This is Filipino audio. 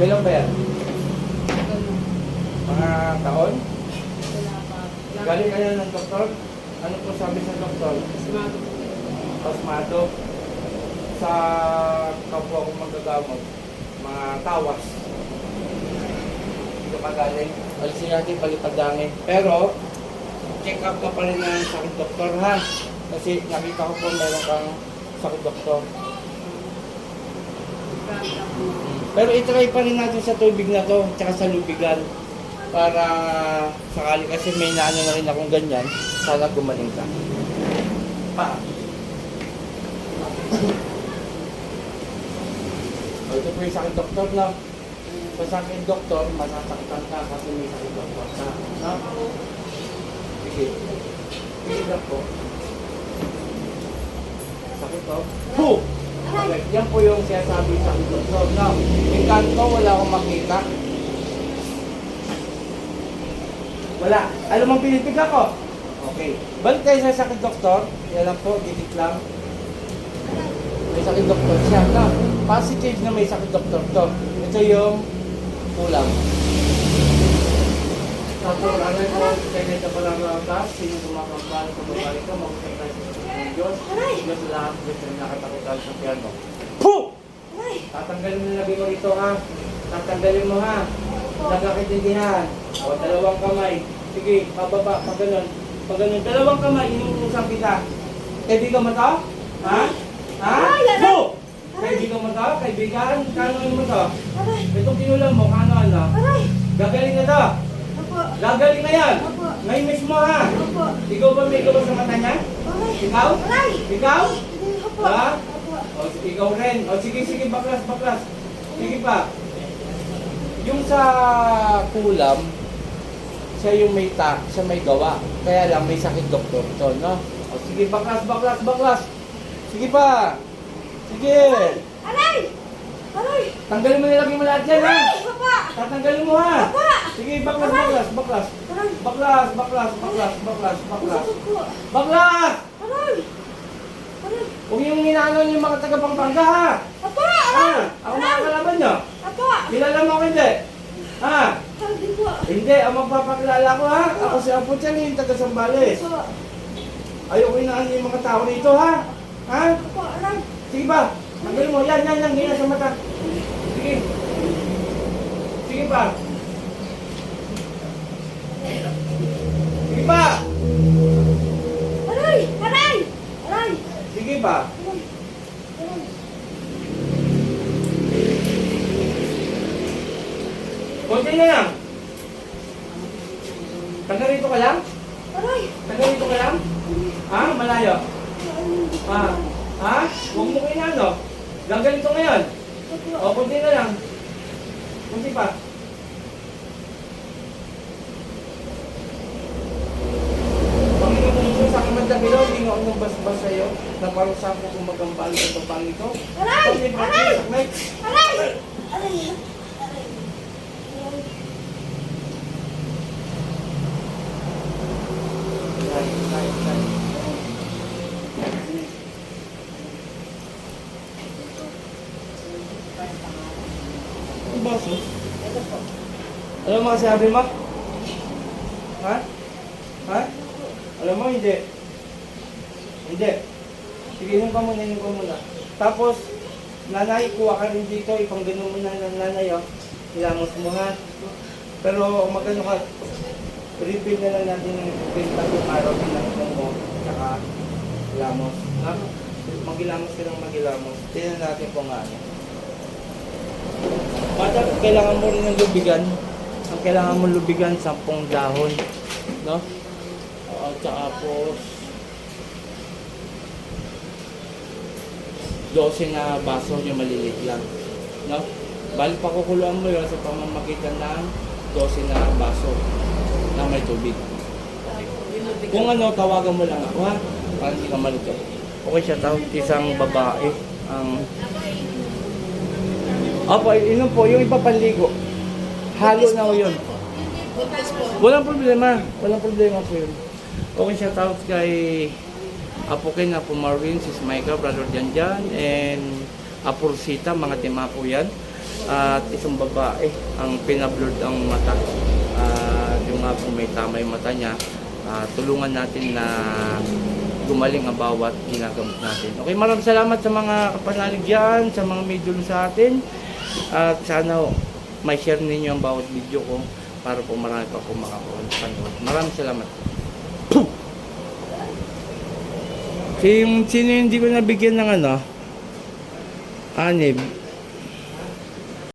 Kailan ba yan? Mga taon? Wala pa. Galing kayo ng doktor? Ano po sabi sa doktor? Asmado po. Pasmado. Sa kapwa kong magagamot, mga tawas. Dito ka galing. Alisin natin palipadangin. Pero, check up ka pa rin ng sakit doktor ha. Kasi nakita ko po meron kang sakit doktor. Pero itry pa rin natin sa tubig na to, tsaka sa lubigan. Para sakali kasi may naano na rin akong ganyan, sana gumaling ka. Pa. O, ito po yung sakit doktor na. Sa sakit doktor, masasakitan ka kasi may sakit doktor ka. Na? Sige. Sige lang po. Sakit to. Puh! Okay. Yan po yung sinasabi sa sakit doktor. Now, yung kanto, wala akong makita. Wala. Alam mong pinipig ako? Okay. Balik tayo sa sakit doktor. Yan lang po, dikit lang. May sakit doktor siya. Na, positive na may sakit doktor to. Ito yung kulang. Tapos, ano po, kaya ito pala ang taas. Sino kumakambali sa babae ko, mag-usap tayo sa ng Diyos. Diyos lahat, Diyos na nakatakutan sa piano. Puh! Tatanggalin mo na lagi mo rito ha. Tatanggalin mo ha. Nagkakitindihan. O, dalawang kamay. Sige, pababa, pag ganun. Pag ganun, dalawang kamay, inuusap kita. Kaibigan mo to? Ha? Ha? Puh! Kaibigan mo to? Kaibigan? Kanoin mo to? Itong kinulang mo, kano-ano? Gagaling na to. Gagaling na yan. Ngayon mismo ha. Ikaw ba may gawa sa mata niya? Ikaw? Ikaw? Ha? O, ikaw rin. O, sige, sige, baklas, baklas. Sige pa. Yung sa kulam, siya yung may siya may gawa. Kaya lang may sakit doktor to, no? O, sige, baklas, baklas, baklas. Sige pa. Sige. Tanggalin mo nilagay mo lahat yan, ha? Tatanggalin mo, ha? Sige, baklas, baklas, baklas. Baklas, baklas, baklas, baklas, baklas. Baklas! Huwag yung inaano yung mga taga-Pampanga, ha? Ha? Ako makakalaban nyo? Kilala mo ako hindi? Ha? Hindi, ang magpapakilala ko, ha? Ako si Apo Chan, yung taga-Sambales. Ayoko inaano yung mga tao rito, ha? Ha? Sige ba? Tanggalin mo, yan, ganyan sa mata. Sige. Sige pa. Sige pa. Sige pa. Konti na lang. Taga rito ka lang? Taga rito ka lang? Ha? Malayo? Ha? Ha? Huwag mo kinano. Gagalito ngayon. O, kunti na lang. Kunti pa. Panginoon kung gusto sa aking magdabilo, hindi nga ako bas-bas sa'yo na parang saan ko gumagambal sa babang ito. Ang baso? Alam mo kasi sabi mo? Ha? Ha? Alam mo, hindi. Hindi. Sige, inom ka muna. Tapos, nanay, kuha ka rin dito, ipangganon mo na ng nanay, oh. Ilamos mo, ha? Pero, magano ka, refill na lang natin yung tatlong araw din ng inom mo, tsaka ilamos. Ha? Magilamos ka ng magilamos. Tingnan natin kung ano. Mata, kailangan mo rin ng lubigan. Ang kailangan mo lubigan, 10 dahon. No? At tapos 12 na baso yung maliliit lang. No? Bali pakukuluan mo yun sa pamamagitan ng 12 na baso na may tubig. Kung ano, tawagan mo lang ako, ha? Para hindi ka malito. Okay siya, tawag isang babae. Opo, inom po, yung ipapanligo. Halo na ko yun. Walang problema po yun. Okay siya, tawag kay Apo Ken, Apo Marvin, Sis Micah, Brother Janjan, and Apo Rosita, mga tema po yan. At isang babae ang pinablurred ang mata. Yung nga po may tama yung mata niya. Tulungan natin na gumaling ang bawat ginagamit natin. Okay, maraming salamat sa mga kapanalig dyan, sa mga may dulong sa atin. At sana may share ninyo ang bawat video ko para po marami pa po makapanood. Maraming salamat. Sino hindi ko nabigyan ng anib?